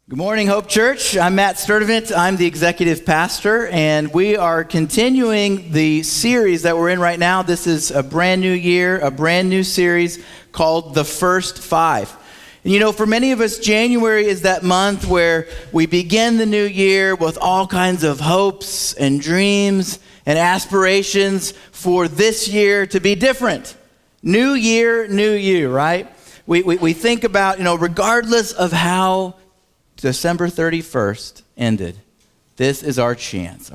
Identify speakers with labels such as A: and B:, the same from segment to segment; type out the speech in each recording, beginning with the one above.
A: Good morning, Hope Church. I'm Matt Sturdevant. I'm the executive pastor, and we are continuing the series that we're in right now. This is a brand new year, a brand new series called The First Five. And you know, for many of us, January is that month where we begin the new year with all kinds of hopes and dreams and aspirations for this year to be different. New year, new you, right? We think about, regardless of how December 31st ended, this is our chance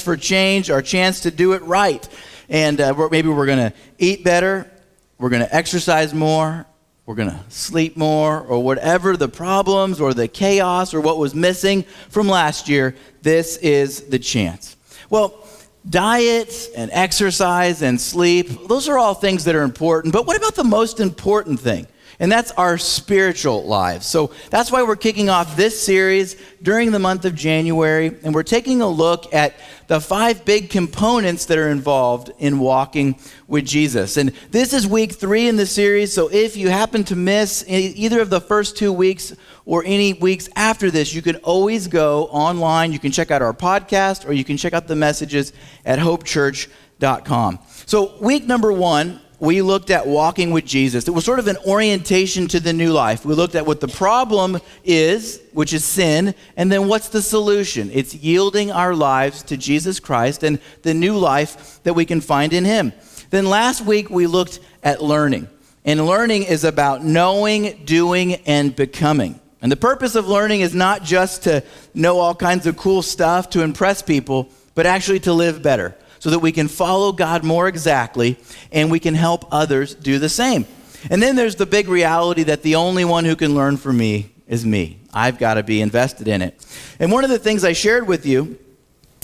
A: for change, our chance to do it right. And maybe we're going to eat better, we're going to exercise more, we're going to sleep more, or whatever the problems or the chaos or what was missing from last year, this is the chance. Well, diet and exercise and sleep, those are all things that are important. But what about the most important thing? And that's our spiritual lives. So that's why we're kicking off this series during the month of January. And we're taking a look at the 5 big components that are involved in walking with Jesus. And this is week 3 in the series. So if you happen to miss either of the first 2 weeks or any weeks after this, you can always go online. You can check out our podcast, or you can check out the messages at hopechurch.com. So week number 1, we looked at walking with Jesus. It was sort of an orientation to the new life. We looked at what the problem is, which is sin, and then what's the solution? It's yielding our lives to Jesus Christ and the new life that we can find in Him. Then last week, we looked at learning. And learning is about knowing, doing, and becoming. And the purpose of learning is not just to know all kinds of cool stuff to impress people, but actually to live better, so that we can follow God more exactly and we can help others do the same. And then there's the big reality that the only one who can learn from me is me. I've got to be invested in it. And one of the things I shared with you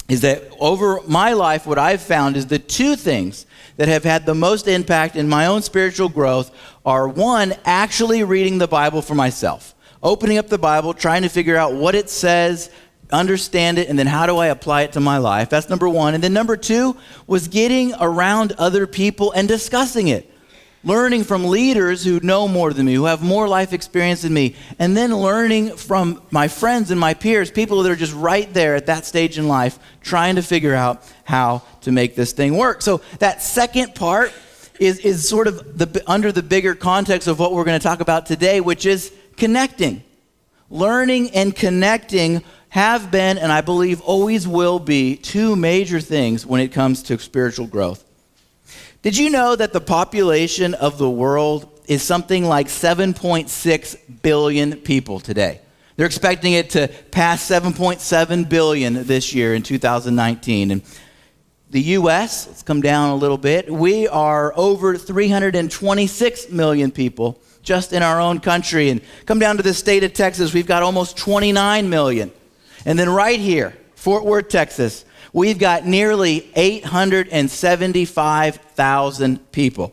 A: is that over my life, what I've found is the 2 things that have had the most impact in my own spiritual growth are, 1, actually reading the Bible for myself. Opening up the Bible, trying to figure out what it says, understand it, and then how do I apply it to my life? That's number 1. And then number 2 was getting around other people and discussing it. Learning from leaders who know more than me, who have more life experience than me, and then learning from my friends and my peers, people that are just right there at that stage in life, trying to figure out how to make this thing work. So that second part is sort of under the bigger context of what we're going to talk about today, which is connecting. Learning and connecting have been, and I believe always will be, 2 major things when it comes to spiritual growth. Did you know that the population of the world is something like 7.6 billion people today? They're expecting it to pass 7.7 billion this year in 2019. And the U.S., let's come down a little bit, we are over 326 million people just in our own country. And come down to the state of Texas, we've got almost 29 million. And then right here, Fort Worth, Texas, we've got nearly 875,000 people.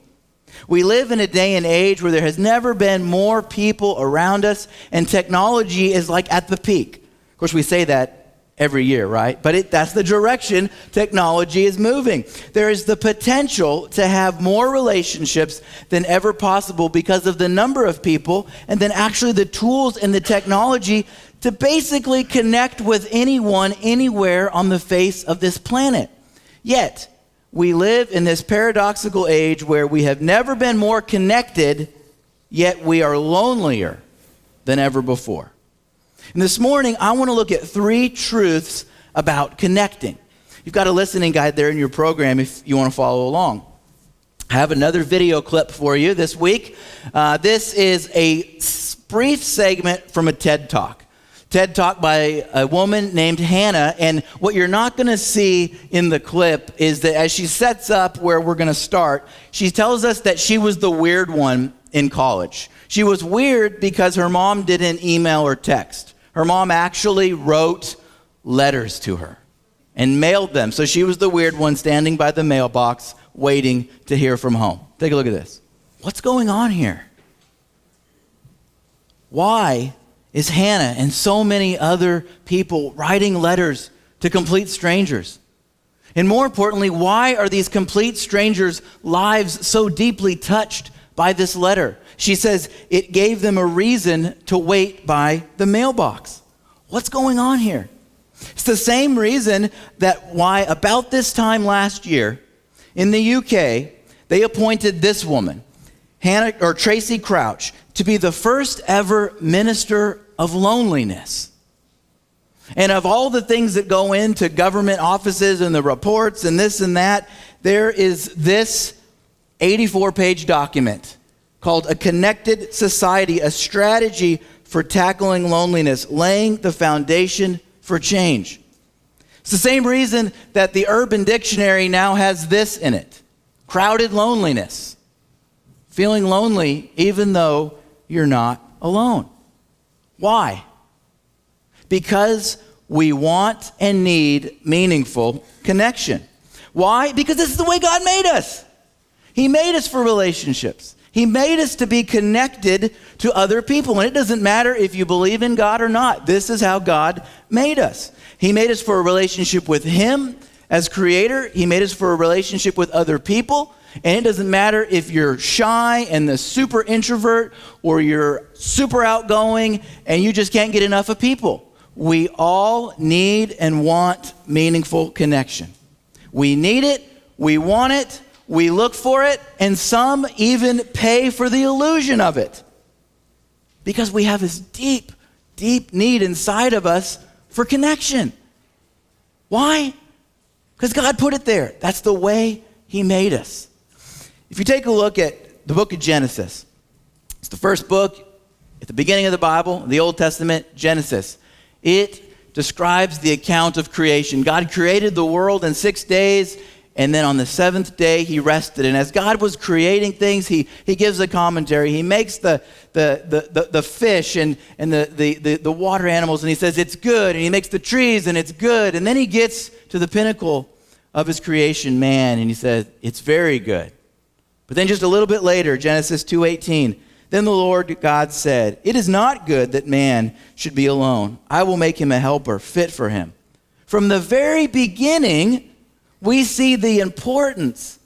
A: We live in a day and age where there has never been more people around us, and technology is like at the peak. Of course, we say that every year, right? But that's the direction technology is moving. There is the potential to have more relationships than ever possible because of the number of people, and then actually the tools and the technology to basically connect with anyone, anywhere on the face of this planet. Yet, we live in this paradoxical age where we have never been more connected, yet we are lonelier than ever before. And this morning, I want to look at 3 truths about connecting. You've got a listening guide there in your program if you want to follow along. I have another video clip for you this week. This is a brief segment from a TED Talk. TED Talk by a woman named Hannah, and what you're not going to see in the clip is that as she sets up where we're going to start, she tells us that she was the weird one in college. She was weird because her mom didn't email or text. Her mom actually wrote letters to her and mailed them. So she was the weird one standing by the mailbox waiting to hear from home. Take a look at this. What's going on here? Why is Hannah and so many other people writing letters to complete strangers? And more importantly, why are these complete strangers' lives so deeply touched by this letter? She says it gave them a reason to wait by the mailbox. What's going on here? It's the same reason that why about this time last year in the UK, they appointed this woman, Tracy Crouch, to be the first ever minister of loneliness. And of all the things that go into government offices and the reports and this and that, there is this 84-page document called A Connected Society, a strategy for tackling loneliness, laying the foundation for change. It's the same reason that the Urban Dictionary now has this in it: crowded loneliness. Feeling lonely even though you're not alone. Why? Because we want and need meaningful connection. Why? Because this is the way God made us. He made us for relationships. He made us to be connected to other people. And it doesn't matter if you believe in God or not. This is how God made us. He made us for a relationship with Him as creator. He made us for a relationship with other people. And it doesn't matter if you're shy and the super introvert, or you're super outgoing and you just can't get enough of people. We all need and want meaningful connection. We need it, we want it, we look for it, and some even pay for the illusion of it. Because we have this deep, deep need inside of us for connection. Why? Because God put it there. That's the way He made us. If you take a look at the book of Genesis, it's the first book at the beginning of the Bible, the Old Testament, Genesis. It describes the account of creation. God created the world in 6 days, and then on the seventh day, He rested. And as God was creating things, He gives a commentary. He makes the fish and the water animals, and He says it's good. And He makes the trees, and it's good. And then He gets to the pinnacle of His creation, man, and He says it's very good. But then just a little bit later, Genesis 2:18, then the Lord God said, "It is not good that man should be alone. I will make him a helper fit for him." From the very beginning, we see the importance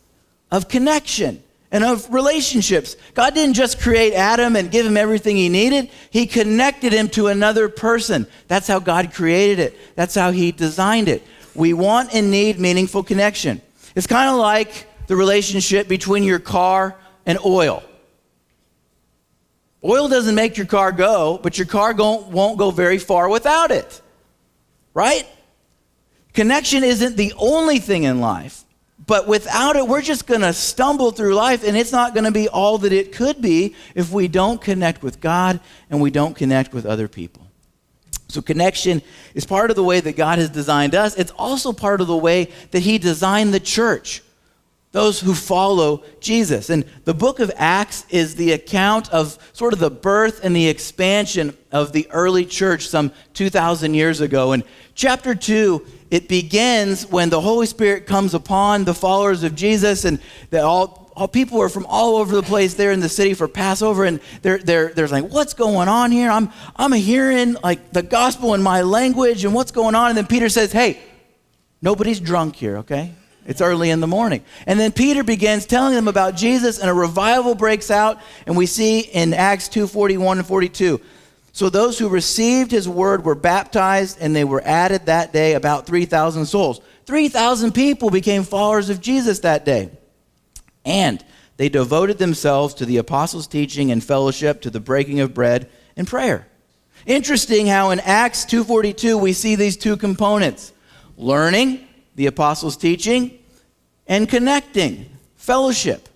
A: of connection and of relationships. God didn't just create Adam and give him everything he needed. He connected him to another person. That's how God created it. That's how He designed it. We want and need meaningful connection. It's kind of like the relationship between your car and oil. Oil doesn't make your car go, but your car won't go very far without it, right? Connection isn't the only thing in life, but without it, we're just going to stumble through life, and it's not going to be all that it could be if we don't connect with God and we don't connect with other people. So connection is part of the way that God has designed us. It's also part of the way that He designed the church, those who follow Jesus. And the book of Acts is the account of sort of the birth and the expansion of the early church some 2,000 years ago. And chapter 2, it begins when the Holy Spirit comes upon the followers of Jesus, and all people are from all over the place there in the city for Passover, and they're like, what's going on here? I'm hearing like the gospel in my language, and what's going on? And then Peter says, hey, nobody's drunk here, okay? It's early in the morning. And then Peter begins telling them about Jesus, and a revival breaks out, and we see in Acts 2:41 and 42. So those who received His word were baptized, and they were added that day about 3,000 souls. 3,000 people became followers of Jesus that day. And they devoted themselves to the apostles' teaching and fellowship, to the breaking of bread and prayer. Interesting how in Acts 2:42 we see these two components: learning, the apostles' teaching, and connecting, fellowship.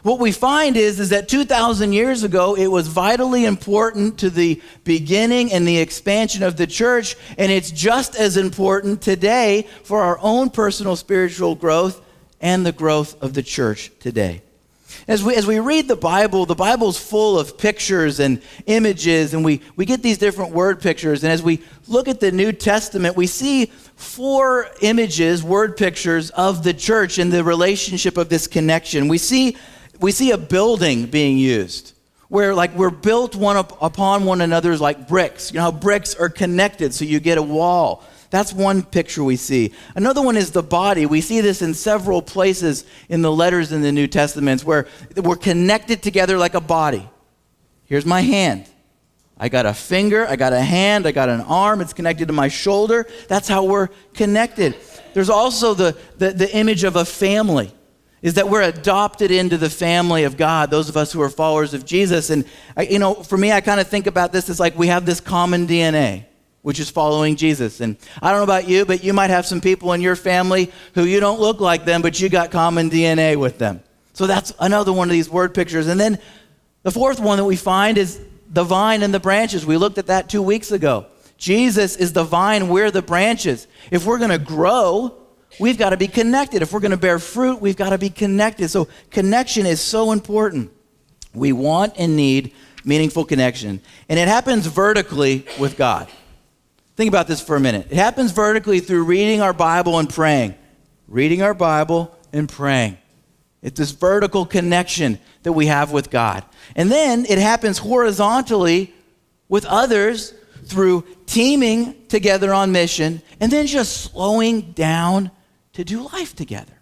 A: What we find is that 2,000 years ago, it was vitally important to the beginning and the expansion of the church, and it's just as important today for our own personal spiritual growth and the growth of the church today. As we read the Bible's full of pictures and images, and we get these different word pictures. And as we look at the New Testament, we see 4 images, word pictures of the church and the relationship of this connection. We see a building being used, where like we're built one upon one another like bricks. You know how bricks are connected, so you get a wall. That's one picture we see. Another one is the body. We see this in several places in the letters in the New Testaments, where we're connected together like a body. Here's my hand. I got a finger, I got a hand, I got an arm, it's connected to my shoulder. That's how we're connected. There's also the image of a family, is that we're adopted into the family of God, those of us who are followers of Jesus. And, for me, I kind of think about this as like we have this common DNA, which is following Jesus. And I don't know about you, but you might have some people in your family who you don't look like them, but you got common DNA with them. So that's another one of these word pictures. And then the fourth one that we find is the vine and the branches. We looked at that 2 weeks ago. Jesus is the vine, we're the branches. If we're going to grow, we've got to be connected. If we're going to bear fruit, we've got to be connected. So connection is so important. We want and need meaningful connection. And it happens vertically with God. Think about this for a minute. It happens vertically through reading our Bible and praying. Reading our Bible and praying. It's this vertical connection that we have with God. And then it happens horizontally with others through teaming together on mission and then just slowing down to do life together.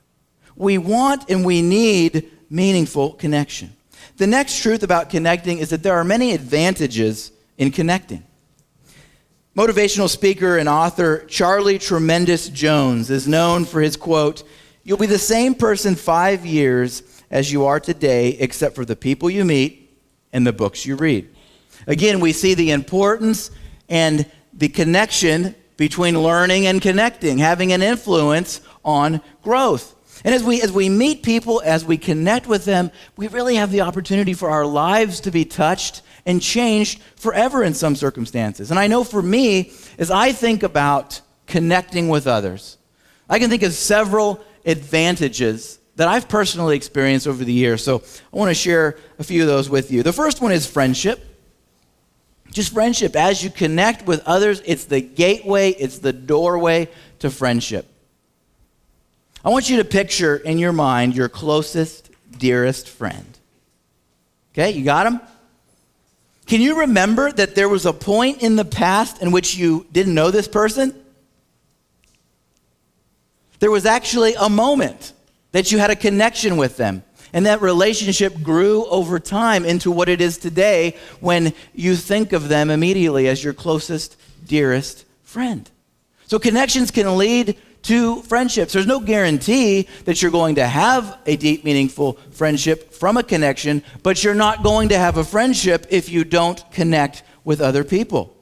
A: We want and we need meaningful connection. The next truth about connecting is that there are many advantages in connecting. Motivational speaker and author Charlie Tremendous Jones is known for his quote, "You'll be the same person 5 years as you are today, except for the people you meet and the books you read." Again, we see the importance and the connection between learning and connecting, having an influence on growth. And as we meet people, as we connect with them, we really have the opportunity for our lives to be touched and changed forever in some circumstances. And I know for me, as I think about connecting with others, I can think of several advantages that I've personally experienced over the years. So I want to share a few of those with you. The first one is friendship. Just friendship. As you connect with others, it's the gateway, it's the doorway to friendship. I want you to picture in your mind your closest, dearest friend. Okay, you got him? Can you remember that there was a point in the past in which you didn't know this person? There was actually a moment that you had a connection with them. And that relationship grew over time into what it is today when you think of them immediately as your closest, dearest friend. So connections can lead to friendships. There's no guarantee that you're going to have a deep, meaningful friendship from a connection, but you're not going to have a friendship if you don't connect with other people.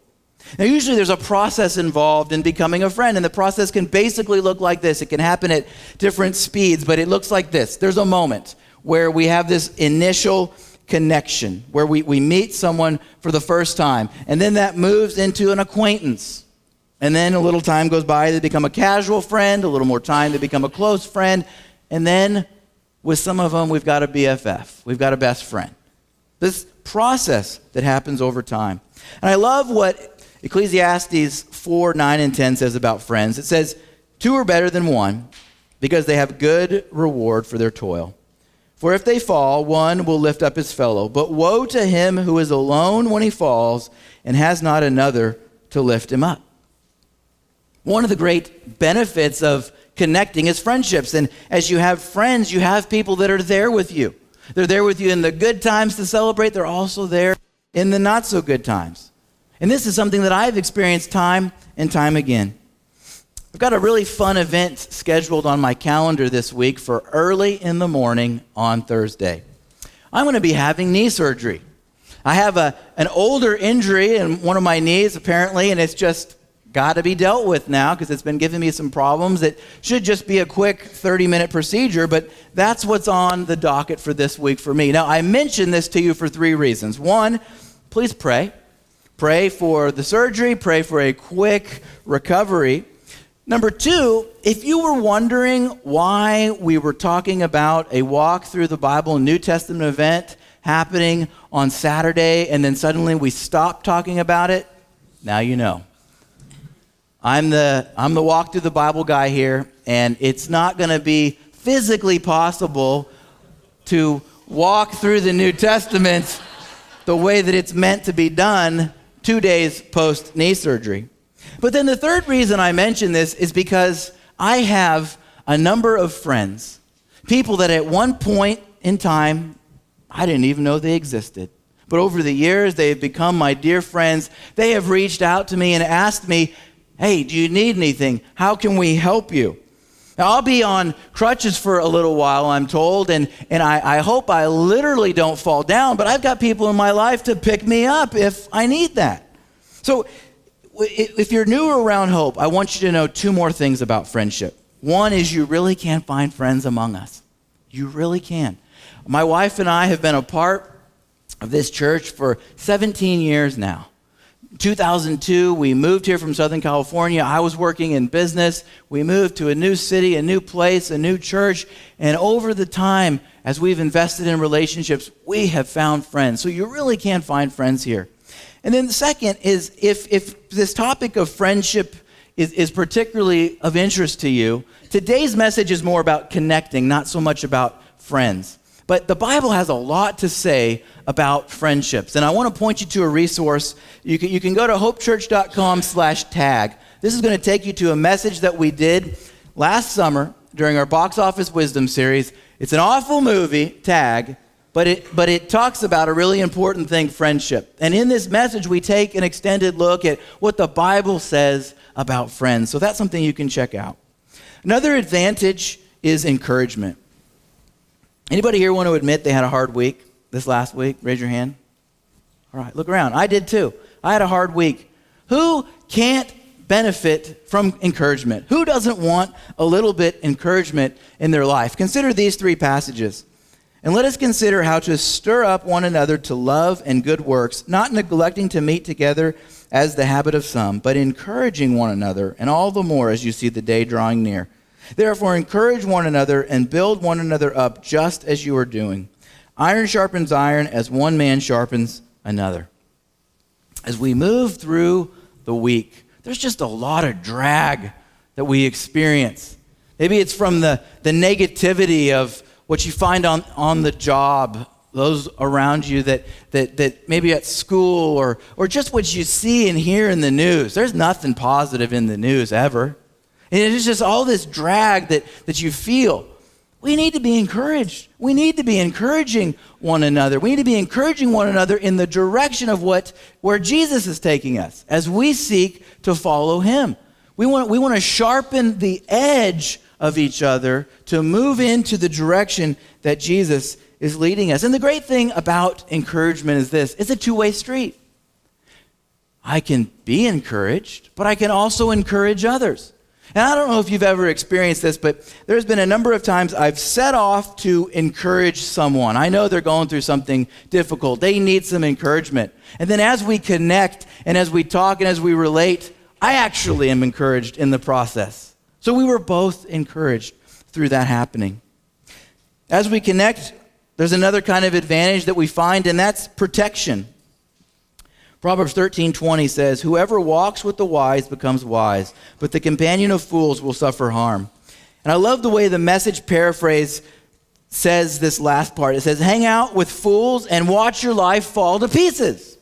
A: Now, usually there's a process involved in becoming a friend, and the process can basically look like this. It can happen at different speeds, but it looks like this. There's a moment where we have this initial connection, where we meet someone for the first time, and then that moves into an acquaintance. And then a little time goes by, they become a casual friend, a little more time, they become a close friend, and then with some of them, we've got a BFF. We've got a best friend. This process that happens over time. And I love what Ecclesiastes 4, 9, and 10 says about friends. It says, 2 are better than 1 because they have good reward for their toil. For if they fall, one will lift up his fellow. But woe to him who is alone when he falls and has not another to lift him up. One of the great benefits of connecting is friendships. And as you have friends, you have people that are there with you. They're there with you in the good times to celebrate. They're also there in the not so good times. And this is something that I've experienced time and time again. I've got a really fun event scheduled on my calendar this week for early in the morning on Thursday. I'm going to be having knee surgery. I have an older injury in one of my knees, apparently, and it's just got to be dealt with now because it's been giving me some problems. It should just be a quick 30-minute procedure, but that's what's on the docket for this week for me. Now, I mention this to you for 3 reasons. 1, please pray. Pray for the surgery. Pray for a quick recovery. Number 2, if you were wondering why we were talking about a walk through the Bible New Testament event happening on Saturday and then suddenly we stopped talking about it, now you know. I'm the walk through the Bible guy here, and it's not going to be physically possible to walk through the New Testament the way that it's meant to be done 2 days post knee surgery. But then the third reason I mention this is because I have a number of friends, people that at one point in time, I didn't even know they existed. But over the years, they have become my dear friends. They have reached out to me and asked me, hey, do you need anything? How can we help you? Now, I'll be on crutches for a little while, I'm told, and I hope I literally don't fall down, but I've got people in my life to pick me up if I need that. So if you're new around Hope, I want you to know two more things about friendship. One is you really can find friends among us. You really can. My wife and I have been a part of this church for 17 years now. 2002, we moved here from Southern California. I was working in business. We moved to a new city, a new place, a new church. And over the time, as we've invested in relationships, we have found friends. So you really can find friends here. And then the second is if this topic of friendship is particularly of interest to you, today's message is more about connecting, not so much about friends. But the Bible has a lot to say about friendships. And I want to point you to a resource. You can go to hopechurch.com/tag. This is going to take you to a message that we did last summer during our Box Office Wisdom series. It's an awful movie, Tag, but it talks about a really important thing, friendship. And in this message, we take an extended look at what the Bible says about friends. So that's something you can check out. Another advantage is encouragement. Anybody here want to admit they had a hard week this last week? Raise your hand. All right, look around. I did too. I had a hard week. Who can't benefit from encouragement? Who doesn't want a little bit encouragement in their life? Consider these three passages. And let us consider how to stir up one another to love and good works, not neglecting to meet together as the habit of some, but encouraging one another, and all the more as you see the day drawing near. Therefore, encourage one another and build one another up just as you are doing. Iron sharpens iron as one man sharpens another. As we move through the week, there's just a lot of drag that we experience. Maybe it's from the negativity of what you find on the job, those around you that maybe at school or just what you see and hear in the news. There's nothing positive in the news ever. And it's just all this drag that you feel. We need to be encouraged. We need to be encouraging one another. We need to be encouraging one another in the direction of where Jesus is taking us as we seek to follow him. We want to sharpen the edge of each other to move into the direction that Jesus is leading us. And the great thing about encouragement is this: it's a two-way street. I can be encouraged, but I can also encourage others. And I don't know if you've ever experienced this, but there's been a number of times I've set off to encourage someone. I know they're going through something difficult. They need some encouragement. And then as we connect and as we talk and as we relate, I actually am encouraged in the process. So we were both encouraged through that happening. As we connect, there's another kind of advantage that we find, and that's protection. Proverbs 13:20 says, "Whoever walks with the wise becomes wise, but the companion of fools will suffer harm." And I love the way the Message paraphrase says this last part. It says, "Hang out with fools and watch your life fall to pieces."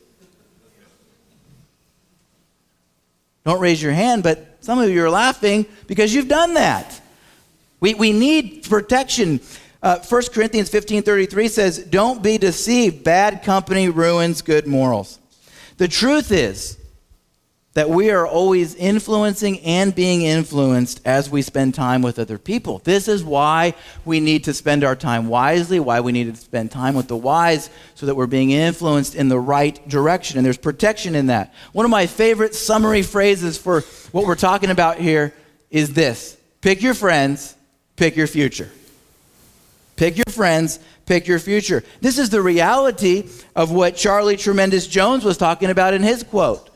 A: Don't raise your hand, but some of you are laughing because you've done that. We need protection. 1 Corinthians 15:33 says, "Don't be deceived. Bad company ruins good morals." The truth is that we are always influencing and being influenced as we spend time with other people. This is why we need to spend our time wisely, why we need to spend time with the wise, so that we're being influenced in the right direction. And there's protection in that. One of my favorite summary phrases for what we're talking about here is this: pick your friends, pick your future. Pick your friends, pick your future. This is the reality of what Charlie Tremendous Jones was talking about in his quote.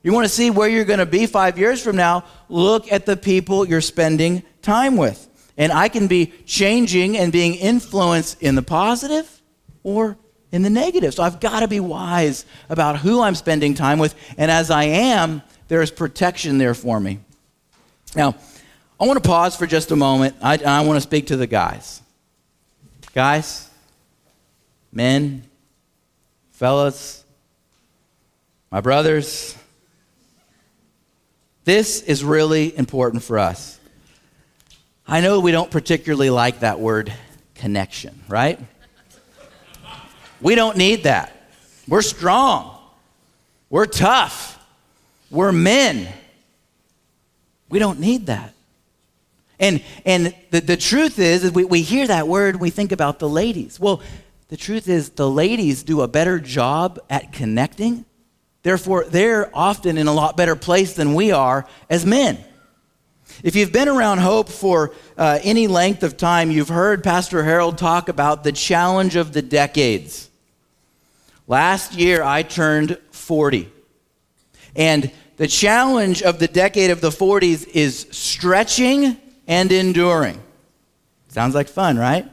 A: You want to see where you're going to be 5 years from now? Look at the people you're spending time with. And I can be changing and being influenced in the positive or in the negative. So I've got to be wise about who I'm spending time with. And as I am, there is protection there for me. Now, I want to pause for just a moment. I want to speak to the guys. Guys, men, fellas, my brothers, this is really important for us. I know we don't particularly like that word connection, right? We don't need that. We're strong. We're tough. We're men. We don't need that. And the truth is we hear that word, we think about the ladies. Well, the truth is the ladies do a better job at connecting. Therefore, they're often in a lot better place than we are as men. If you've been around Hope for any length of time, you've heard Pastor Harold talk about the challenge of the decades. Last year, I turned 40. And the challenge of the decade of the 40s is stretching and enduring. Sounds like fun, right?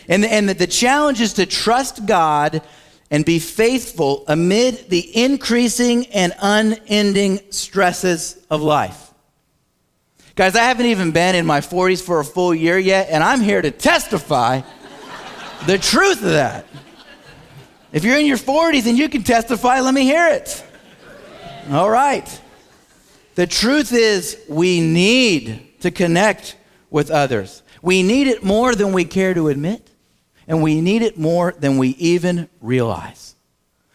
A: And the challenge is to trust God and be faithful amid the increasing and unending stresses of life. Guys, I haven't even been in my 40s for a full year yet, and I'm here to testify the truth of that. If you're in your 40s and you can testify, let me hear it. All right. The truth is we need to connect with others. We need it more than we care to admit, and we need it more than we even realize.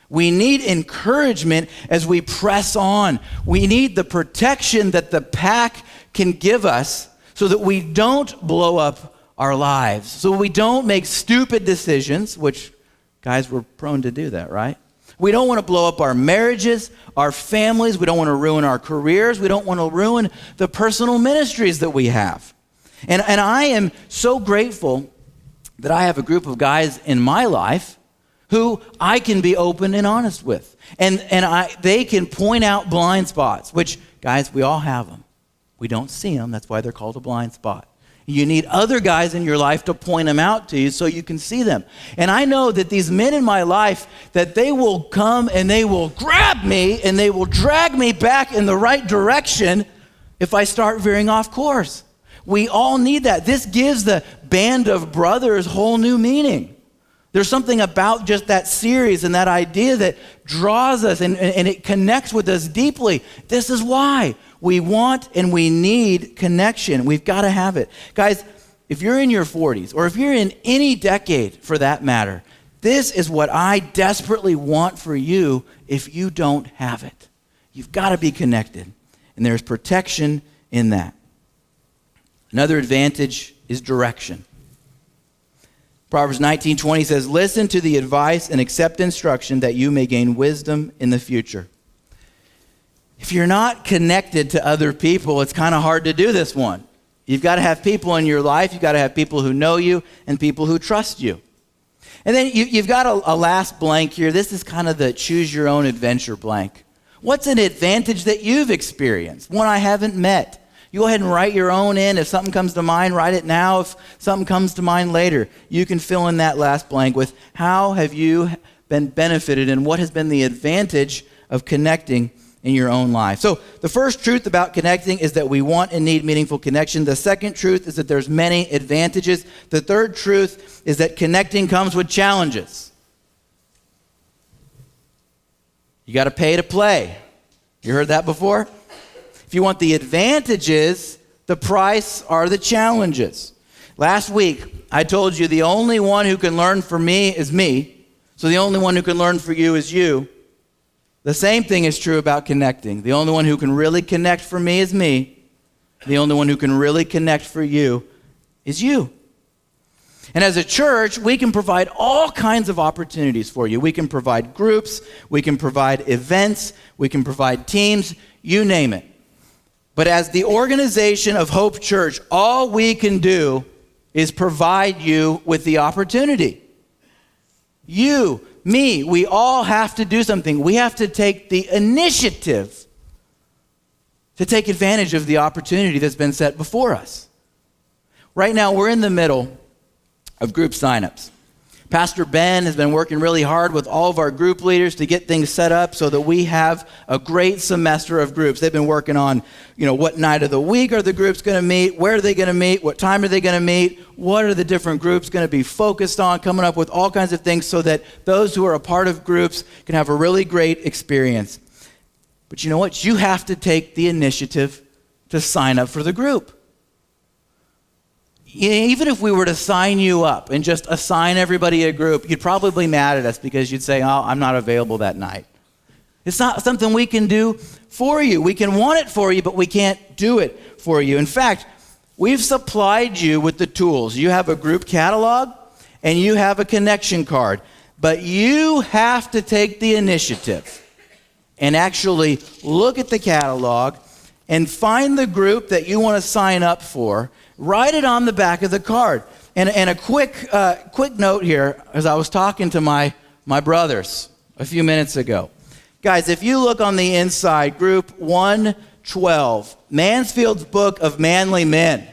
A: We need encouragement as we press on. We need the protection that the pack can give us so that we don't blow up our lives, so we don't make stupid decisions, which, guys, we're prone to do that, right? We don't want to blow up our marriages, our families. We don't want to ruin our careers. We don't want to ruin the personal ministries that we have. And I am so grateful that I have a group of guys in my life who I can be open and honest with. And they can point out blind spots, which, guys, we all have them. We don't see them. That's why they're called a blind spot. You need other guys in your life to point them out to you so you can see them. And I know that these men in my life, that they will come and they will grab me and they will drag me back in the right direction if I start veering off course. We all need that. This gives the band of brothers whole new meaning. There's something about just that series and that idea that draws us and it connects with us deeply. This is why we want and we need connection. We've got to have it. Guys, if you're in your 40s or if you're in any decade for that matter, this is what I desperately want for you if you don't have it. You've got to be connected, and there's protection in that. Another advantage is direction. Proverbs 19:20 says, "Listen to the advice and accept instruction that you may gain wisdom in the future." If you're not connected to other people, it's kind of hard to do this one. You've got to have people in your life. You've got to have people who know you and people who trust you. And then you've got a last blank here. This is kind of the choose your own adventure blank. What's an advantage that you've experienced? One I haven't met. You go ahead and write your own in. If something comes to mind, write it now. If something comes to mind later, you can fill in that last blank with how have you been benefited and what has been the advantage of connecting in your own life. So the first truth about connecting is that we want and need meaningful connection. The second truth is that there's many advantages. The third truth is that connecting comes with challenges. You got to pay to play. You heard that before? If you want the advantages, the price are the challenges. Last week, I told you the only one who can learn from me is me. So the only one who can learn from you is you. The same thing is true about connecting. The only one who can really connect for me is me. The only one who can really connect for you is you. And as a church, we can provide all kinds of opportunities for you. We can provide groups, we can provide events, we can provide teams, you name it. But as the organization of Hope Church, all we can do is provide you with the opportunity. You, me, we all have to do something. We have to take the initiative to take advantage of the opportunity that's been set before us. Right now, we're in the middle of group signups. Pastor Ben has been working really hard with all of our group leaders to get things set up so that we have a great semester of groups. They've been working on, what night of the week are the groups going to meet? Where are they going to meet? What time are they going to meet? What are the different groups going to be focused on? Coming up with all kinds of things so that those who are a part of groups can have a really great experience. But you know what? You have to take the initiative to sign up for the group. even if we were to sign you up and just assign everybody a group, you'd probably be mad at us because you'd say, oh, I'm not available that night. It's not something we can do for you. We can want it for you, but we can't do it for you. In fact, we've supplied you with the tools. You have a group catalog and you have a connection card, but you have to take the initiative and actually look at the catalog and find the group that you want to sign up for. Write it on the back of the card. And a quick note here, as I was talking to my brothers a few minutes ago. Guys, if you look on the inside, group 112, Mansfield's Book of Manly Men,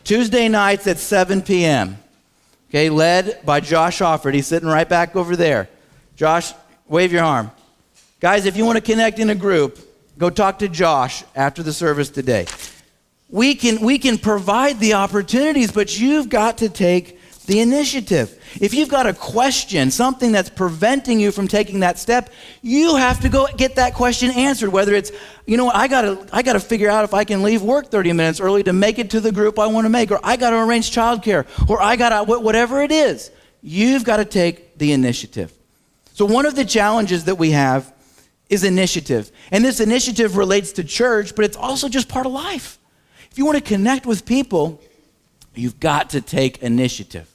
A: Tuesday nights at 7 p.m., okay, led by Josh Offord. He's sitting right back over there. Josh, wave your arm. Guys, if you want to connect in a group, go talk to Josh after the service today. We can provide the opportunities, but you've got to take the initiative. If you've got a question, something that's preventing you from taking that step, you have to go get that question answered. Whether it's, I gotta figure out if I can leave work 30 minutes early to make it to the group I want to make, or I gotta arrange childcare, or whatever it is. You've got to take the initiative. So one of the challenges that we have is initiative. And this initiative relates to church, but it's also just part of life. If you want to connect with people, you've got to take initiative.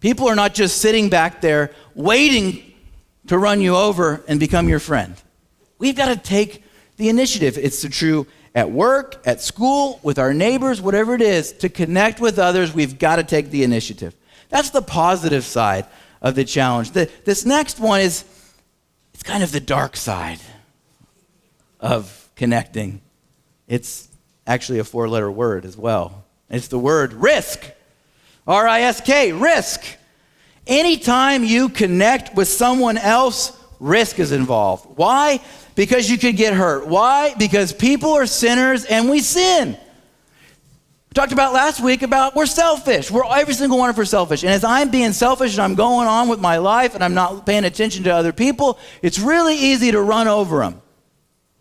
A: People are not just sitting back there waiting to run you over and become your friend. We've got to take the initiative. It's true at work, at school, with our neighbors, whatever it is. To connect with others, we've got to take the initiative. That's the positive side of the challenge. This next one it's kind of the dark side of connecting. It's actually a 4-letter word as well. It's the word risk. R-I-S-K, risk. Anytime you connect with someone else, risk is involved. Why? Because you could get hurt. Why? Because people are sinners and we sin. We talked about last week about we're selfish. Every single one of us are selfish. And as I'm being selfish and I'm going on with my life and I'm not paying attention to other people, it's really easy to run over them.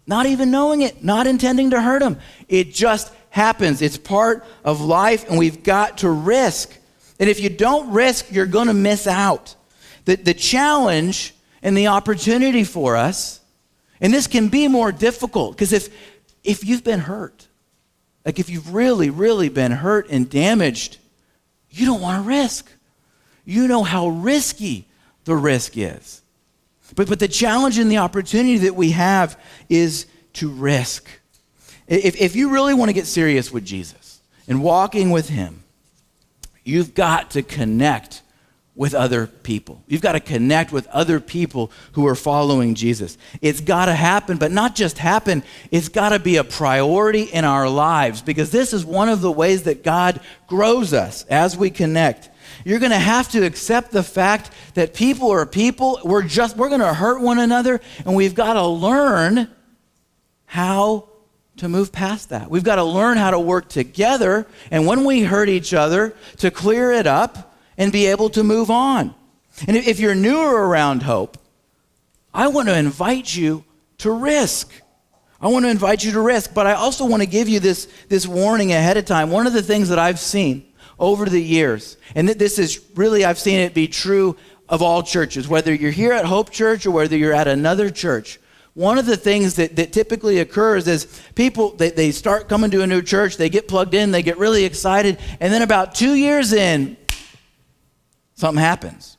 A: Not even knowing it, not intending to hurt them. It just happens. It's part of life, and we've got to risk. And if you don't risk, you're going to miss out. The challenge and the opportunity for us, and this can be more difficult, because if you've been hurt, like if you've really, really been hurt and damaged, you don't want to risk. You know how risky the risk is. But the challenge and the opportunity that we have is to risk. If you really want to get serious with Jesus and walking with him, you've got to connect with other people. You've got to connect with other people who are following Jesus. It's got to happen, but not just happen, it's got to be a priority in our lives, because this is one of the ways that God grows us as we connect. You're going to have to accept the fact that people are people. We're going to hurt one another, and we've got to learn how to move past that. We've got to learn how to work together, and when we hurt each other, to clear it up and be able to move on. And if you're newer around Hope, I want to invite you to risk. I want to invite you to risk, but I also want to give you this warning ahead of time. One of the things that I've seen over the years, and this is really, I've seen it be true of all churches, whether you're here at Hope Church or whether you're at another church. One of the things that typically occurs is people, they start coming to a new church, they get plugged in, they get really excited, and then about 2 years in, something happens.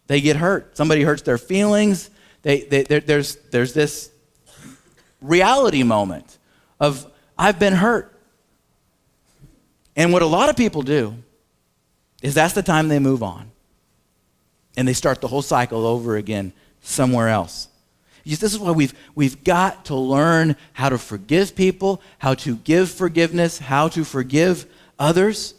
A: They get hurt. Somebody hurts their feelings. There's this reality moment of, I've been hurt. And what a lot of people do is that's the time they move on. And they start the whole cycle over again somewhere else. This is why we've got to learn how to forgive people, how to give forgiveness, how to forgive others.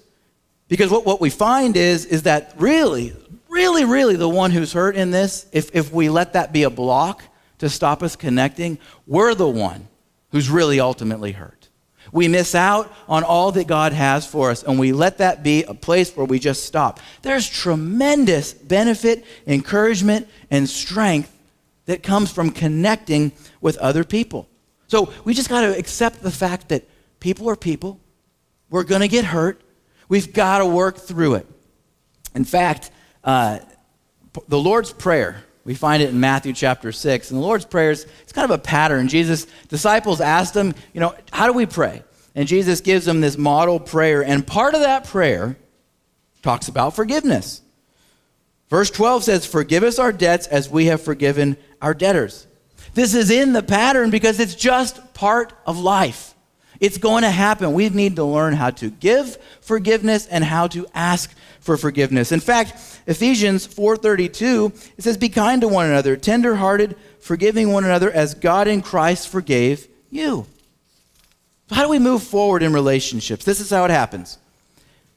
A: Because what we find is that really the one who's hurt in this, if we let that be a block to stop us connecting, we're the one who's really ultimately hurt. We miss out on all that God has for us, and we let that be a place where we just stop. There's tremendous benefit, encouragement, and strength that comes from connecting with other people. So we just got to accept the fact that people are people. We're going to get hurt. We've got to work through it. In fact, the Lord's Prayer, we find it in Matthew chapter 6. And the Lord's Prayer is it's kind of a pattern. Jesus' disciples asked him, how do we pray? And Jesus gives them this model prayer. And part of that prayer talks about forgiveness. Verse 12 says, forgive us our debts as we have forgiven our debtors. This is in the pattern because it's just part of life. It's going to happen. We need to learn how to give forgiveness and how to ask for forgiveness. In fact, Ephesians 4:32, it says, be kind to one another, tenderhearted, forgiving one another as God in Christ forgave you. So how do we move forward in relationships? This is how it happens.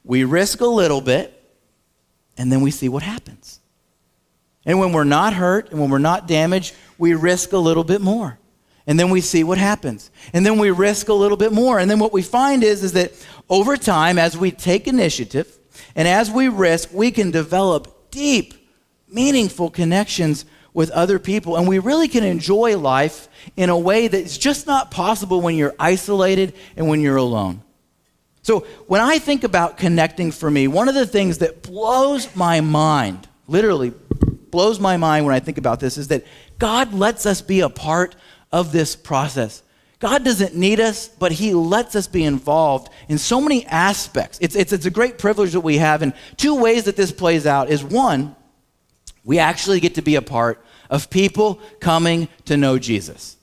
A: We risk a little bit, and then we see what happens. And when we're not hurt and when we're not damaged, we risk a little bit more. And then we see what happens. And then we risk a little bit more. And then what we find is that over time, as we take initiative and as we risk, we can develop deep, meaningful connections with other people. And we really can enjoy life in a way that's just not possible when you're isolated and when you're alone. So when I think about connecting for me, one of the things that blows my mind, literally blows my mind when I think about this, is that God lets us be a part of this process. God doesn't need us, but he lets us be involved in so many aspects. It's a great privilege that we have. And two ways that this plays out is, one, we actually get to be a part of people coming to know Jesus.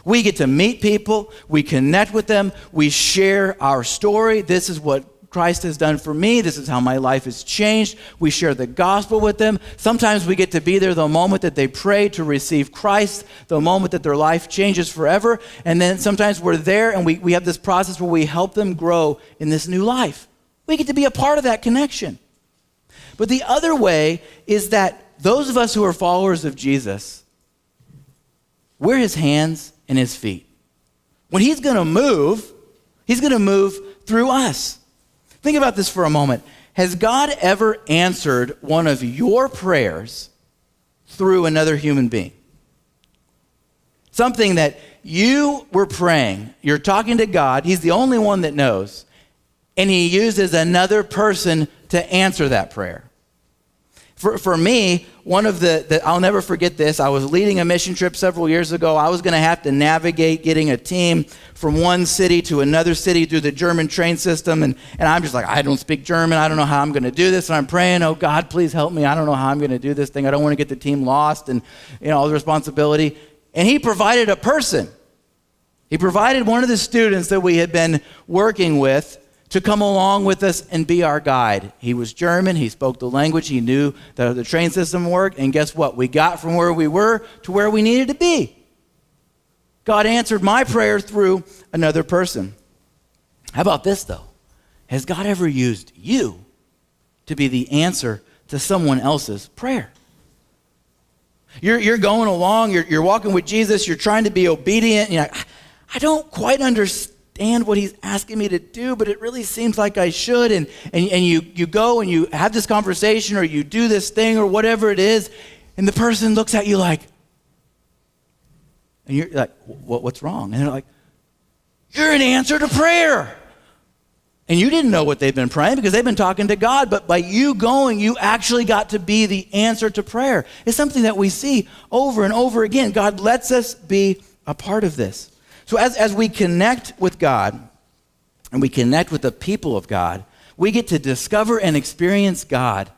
A: We get to meet people, we connect with them, we share our story. This is what Christ has done for me. This is how my life has changed. We share the gospel with them. Sometimes we get to be there the moment that they pray to receive Christ, the moment that their life changes forever. And then sometimes we're there and we have this process where we help them grow in this new life. We get to be a part of that connection. But the other way is that those of us who are followers of Jesus, we're his hands and his feet. When he's going to move through us. Think about this for a moment. Has God ever answered one of your prayers through another human being? Something that you were praying, you're talking to God, he's the only one that knows, and he uses another person to answer that prayer. For me, one of I'll never forget this. I was leading a mission trip several years ago. I was going to have to navigate getting a team from one city to another city through the German train system. And I'm just like, I don't speak German. I don't know how I'm going to do this. And I'm praying, oh, God, please help me. I don't know how I'm going to do this thing. I don't want to get the team lost and all the responsibility. And he provided a person. He provided one of the students that we had been working with to come along with us and be our guide. He was German. He spoke the language. He knew that the train system worked. And guess what? We got from where we were to where we needed to be. God answered my prayer through another person. How about this, though? Has God ever used you to be the answer to someone else's prayer? You're going along. You're walking with Jesus. You're trying to be obedient. You're like, I don't quite understand what he's asking me to do, but it really seems like I should. And you go and you have this conversation or you do this thing or whatever it is, and the person looks at you like, and you're like, what's wrong? And they're like, you're an answer to prayer. And you didn't know what they've been praying because they've been talking to God, but by you going, you actually got to be the answer to prayer. It's something that we see over and over again. God lets us be a part of this. So as we connect with God and we connect with the people of God, we get to discover and experience God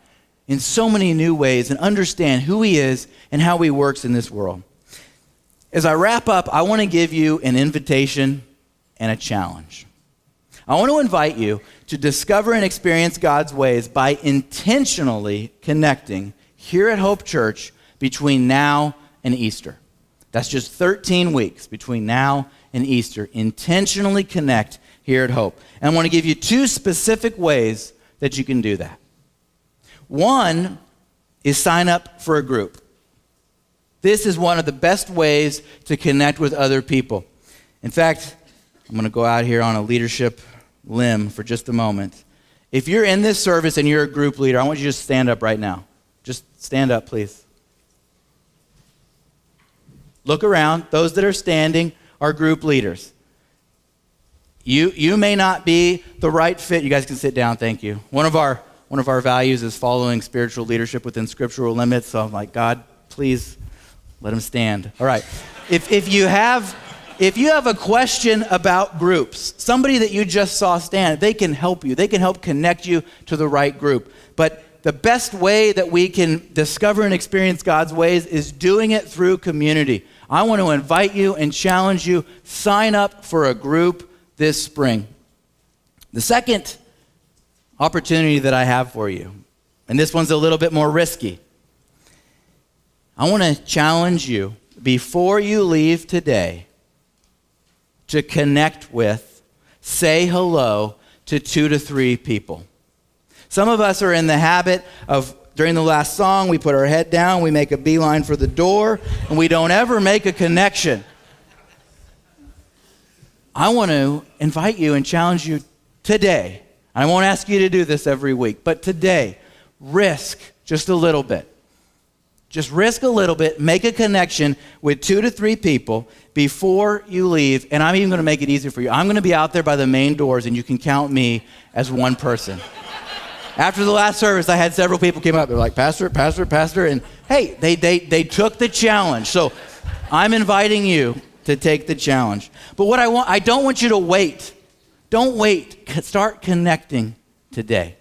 A: in so many new ways and understand who he is and how he works in this world. As I wrap up, I want to give you an invitation and a challenge. I want to invite you to discover and experience God's ways by intentionally connecting here at Hope Church between now and Easter. That's just 13 weeks between now and Easter. Intentionally connect here at Hope. And I want to give you two specific ways that you can do that. One is sign up for a group. This is one of the best ways to connect with other people. In fact, I'm going to go out here on a leadership limb for just a moment. If you're in this service and you're a group leader, I want you to just stand up right now. Just stand up, please. Look around. Those that are standing are group leaders. You may not be the right fit. You guys can sit down, thank you. One of our values is following spiritual leadership within scriptural limits. So I'm like, God, please let him stand. All right. If you have a question about groups, somebody that you just saw stand, they can help you. They can help connect you to the right group. But the best way that we can discover and experience God's ways is doing it through community. I want to invite you and challenge you, sign up for a group this spring. The second opportunity that I have for you, and this one's a little bit more risky. I want to challenge you before you leave today to connect with, say hello to 2 to 3 people. Some of us are in the habit of, during the last song, we put our head down, we make a beeline for the door, and we don't ever make a connection. I want to invite you and challenge you today. I won't ask you to do this every week, but today, risk just a little bit. Just risk a little bit, make a connection with 2 to 3 people before you leave, and I'm even going to make it easier for you. I'm going to be out there by the main doors, and you can count me as one person. After the last service, I had several people came up. They're like, Pastor, and hey, they took the challenge. So I'm inviting you to take the challenge. But what I don't want you to wait. Don't wait. Start connecting today.